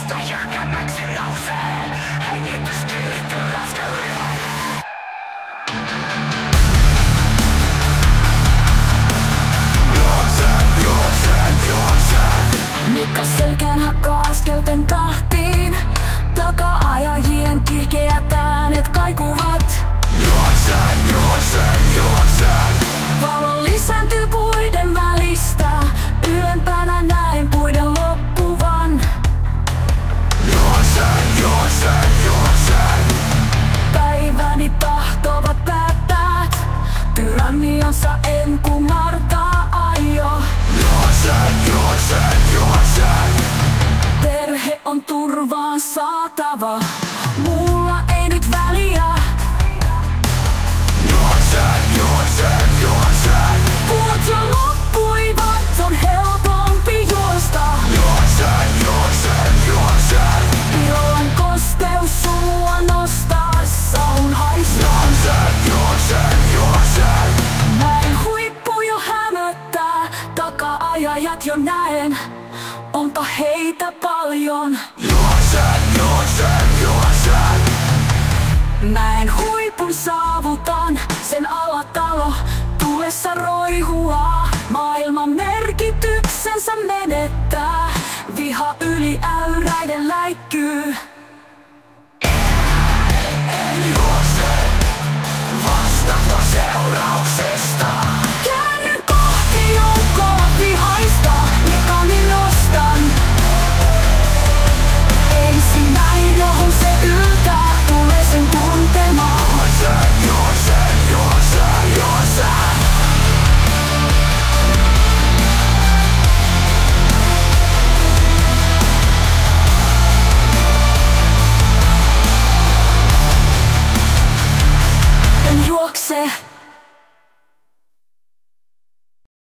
Nosta jyrkemmäksi lauseen, hengitys kiihtyy askeleen. Mikko selkään hakkaa askelten tahtiin. Taka-ajajien kiihkeät äänet kaikuvat. Juoksen. Valo lisääntyy puiden välistä. Ylempänä näen puiden loppuvan. Juoksen. Päiväni tahtovat päättäät. Tyranniansa en kumartaa aio. Juoksen. Perhe on turvaan saatava. Mulla ei nyt väliä. Juoksen. Vuot jo loppuivat, on helpompi juosta. Juoksen. Illan kosteus sua nostaa, saun haistaa. Juoksen. Näin huippu jo hämöttää, taka-ajajat jo näen. Onpa heitä paljon. Juoksen. Näin huipun saavutan, sen alatalo tulessa roihuaa. Maailman merkityksensä menettää, viha yli äyräiden läikkyy.